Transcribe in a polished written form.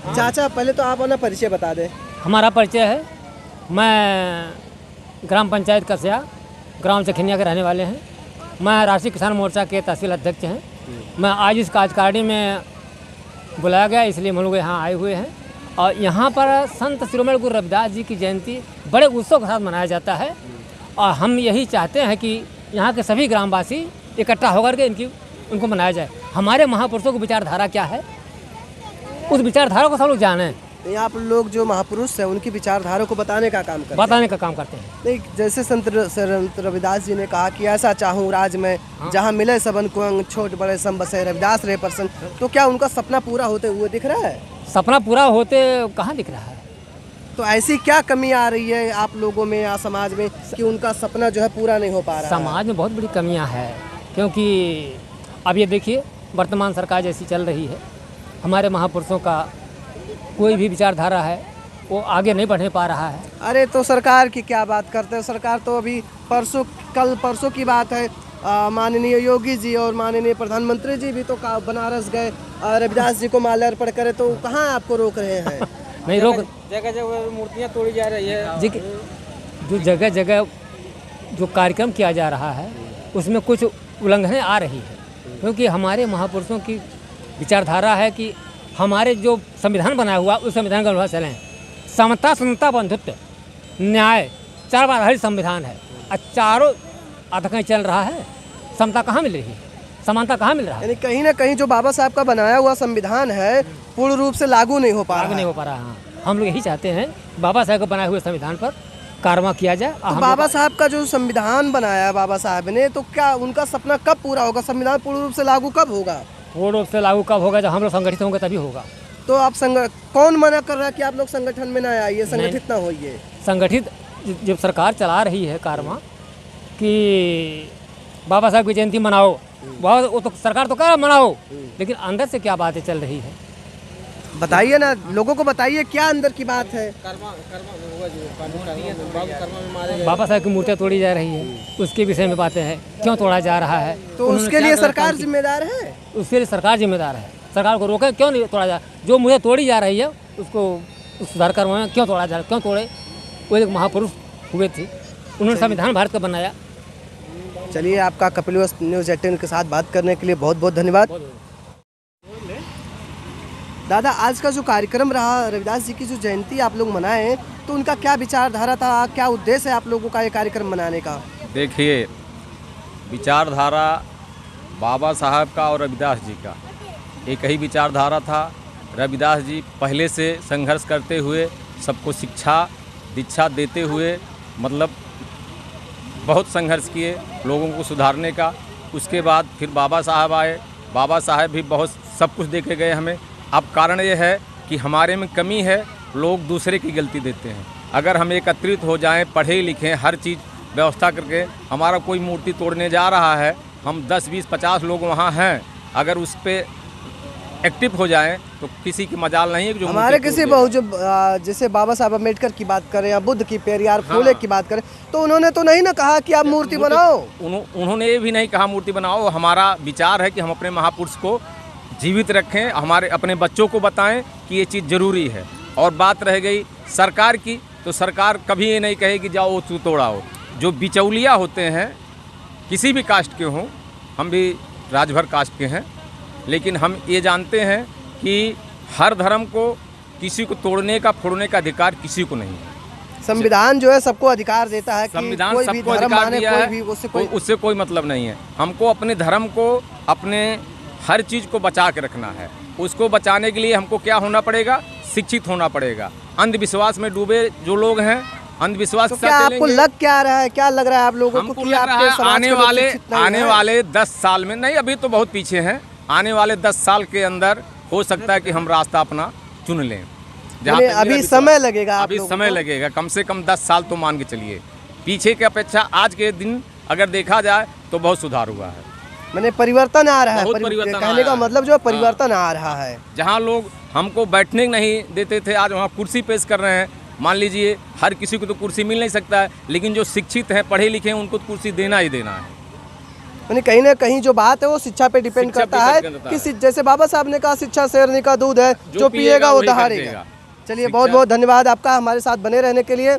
चाचा पहले तो आप अपना परिचय बता दें। हमारा परिचय है, मैं ग्राम पंचायत कस्या ग्राम चखनिया के रहने वाले हैं। मैं राष्ट्रीय किसान मोर्चा के तहसील अध्यक्ष हैं। मैं आज इस कार्यकारिणी में बुलाया गया, इसलिए हम लोग यहाँ आए हुए हैं। और यहाँ पर संत शिरोमणि गुरु रविदास जी की जयंती बड़े उत्सव के साथ मनाया जाता है। और हम यही चाहते हैं कि यहाँ के सभी ग्रामवासी इकट्ठा होकर के उनको मनाया जाए। हमारे महापुरुषों की विचारधारा क्या है, उस विचारधारा को सब लोग जानें। यहाँ पर लोग जो महापुरुष हैं उनकी विचारधारा को बताने का काम करते हैं। नहीं, जैसे संत रविदास जी ने कहा कि ऐसा चाहूँ राज में जहाँ मिले सबन को अंग, छोट बड़े सब बसे रविदास रहे प्रसन्न। तो क्या उनका सपना पूरा होते हुए दिख रहा है? सपना पूरा होते कहाँ दिख रहा है? तो ऐसी क्या कमी आ रही है आप लोगों में या समाज में कि उनका सपना जो है पूरा नहीं हो पा रहा है? समाज में बहुत बड़ी कमियां हैं, क्योंकि अब ये देखिए वर्तमान सरकार जैसी चल रही है, हमारे महापुरुषों का कोई भी विचारधारा है वो आगे नहीं बढ़ने पा रहा है। अरे तो सरकार की क्या बात करते हैं? सरकार तो अभी कल परसों की बात है, माननीय योगी जी और माननीय प्रधानमंत्री जी भी तो बनारस गए, रविदास जी को माला अर्पण करे, तो कहाँ आपको रोक रहे हैं? नहीं रोक, जगह जगह मूर्तियाँ तोड़ी जा रही है जी। जो जगह जगह जो कार्यक्रम किया जा रहा है उसमें कुछ उल्लंघनें आ रही है, क्योंकि हमारे महापुरुषों की विचारधारा है कि हमारे जो संविधान बना हुआ उस संविधान के अनुसार चलें। समता सुनता बंधुत्व न्याय चार बार आधारित संविधान है, और चारों आधा कहीं चल रहा है। समता कहाँ मिल रही है, समानता कहाँ मिल रहा है? यानी कहीं ना कहीं जो बाबा साहब का बनाया हुआ संविधान है पूर्ण रूप से लागू नहीं हो पा रहा। हाँ, हम लोग यही चाहते हैं बाबा साहब को बनाए हुए संविधान पर कार्रवाई किया जाए। तो बाबा साहब का जो संविधान बनाया बाबा साहब ने, तो क्या उनका सपना कब पूरा होगा? संविधान पूर्ण रूप से लागू कब होगा? पूर्ण रूप से लागू कब होगा? जब हम लोग संगठित होंगे तभी होगा। तो आप कौन मना कर रहा है कि आप लोग संगठन में ना आइए, संगठित ना होइए? संगठित जब सरकार चला रही है कार्रवाई कि बाबा साहब की जयंती मनाओ, वो तो सरकार तो कह मनाओ, लेकिन अंदर से क्या बातें चल रही है बताइए ना, लोगों को बताइए क्या अंदर की बात है। बाबा साहब की मूर्तियाँ तोड़ी जा रही है, उसके विषय में बातें हैं, क्यों तोड़ा जा रहा है? तो उसके लिए सरकार जिम्मेदार है? उसके लिए सरकार जिम्मेदार है। सरकार को रोके, क्यों नहीं तोड़ा जा? जो मूर्तियाँ तोड़ी जा रही है उसको सुधार करवाएं, क्यों तोड़ा जा रहा है? क्यों तोड़े? वो एक महापुरुष हुए थे, उन्होंने संविधान भारत का बनाया। चलिए, आपका कपिलवस्तु न्यूज़ 18 के साथ बात करने के लिए बहुत बहुत धन्यवाद। दादा, आज का जो कार्यक्रम रहा, रविदास जी की जो जयंती आप लोग मनाएं, तो उनका क्या विचारधारा था, क्या उद्देश्य है आप लोगों का ये कार्यक्रम मनाने का? देखिए, विचारधारा बाबा साहब का और रविदास जी का एक ही विचारधारा था। रविदास जी पहले से संघर्ष करते हुए सबको शिक्षा दीक्षा देते हुए मतलब बहुत संघर्ष किए लोगों को सुधारने का। उसके बाद फिर बाबा साहब आए, बाबा साहब भी बहुत सब कुछ दे के गए हमें। अब कारण ये है कि हमारे में कमी है, लोग दूसरे की गलती देते हैं। अगर हम एकत्रित हो जाएं, पढ़े लिखें, हर चीज़ व्यवस्था करके, हमारा कोई मूर्ति तोड़ने जा रहा है, हम 10, 20, 50 लोग वहाँ हैं, अगर उस पर एक्टिव हो जाएं तो किसी की मजाल नहीं है कि जो हमारे किसी बहु जो जैसे बाबा साहब अम्बेडकर की बात करें या बुद्ध की, पेरियार, फुले की बात करें, तो उन्होंने तो नहीं ना कहा कि आप मूर्ति बनाओ। उन्होंने ये भी नहीं कहा मूर्ति बनाओ। हमारा विचार है कि हम अपने महापुरुष को जीवित रखें, हमारे अपने बच्चों को बताएं कि ये चीज़ ज़रूरी है। और बात रह गई सरकार की, तो सरकार कभी ये नहीं कहे कि जाओ तू तोड़ाओ। जो बिचौलिया होते हैं, किसी भी कास्ट के हों, हम भी राजभर कास्ट के हैं, लेकिन हम ये जानते हैं कि हर धर्म को किसी को तोड़ने का फोड़ने का अधिकार किसी को नहीं है। संविधान जो है सबको अधिकार देता है कि संविधान कोई सबको भी धर्म अधिकार माने, दिया कोई है, भी उससे कोई मतलब नहीं है। हमको अपने धर्म को, अपने हर चीज़ को बचा के रखना है। उसको बचाने के लिए हमको क्या होना पड़ेगा? शिक्षित होना पड़ेगा। अंधविश्वास में डूबे जो लोग हैं, अंधविश्वास तो क्या आपको लग क्या रहा है, क्या लग रहा है आप लोगों को कि आने वाले 10 साल में, नहीं अभी तो बहुत पीछे हैं, आने वाले 10 साल के अंदर हो सकता है कि हम रास्ता अपना चुन लें। अभी समय लगेगा, अभी समय लगेगा, कम से कम 10 साल तो मान के चलिए। पीछे की अपेक्षा आज के दिन अगर देखा जाए तो बहुत सुधार हुआ है, मैंने परिवर्तन आ रहा है। कहने का मतलब जो परिवर्तन आ रहा है। जहाँ लोग हमको बैठने नहीं देते थे, आज वहाँ कुर्सी पेश कर रहे हैं। मान लीजिए हर किसी को तो कुर्सी मिल नहीं सकता है, लेकिन जो शिक्षित हैं, पढ़े लिखे हैं, उनको तो कुर्सी देना ही देना है। यानी कहीं ना कहीं जो बात है वो शिक्षा पे डिपेंड शिक्षा करता पे है डिपेंड करता कि जैसे बाबा साहब ने कहा शिक्षा शेरनी का दूध है, जो पिएगा वो वही दहाड़ेगा। बनेगा। चलिए बहुत बहुत धन्यवाद आपका हमारे साथ बने रहने के लिए।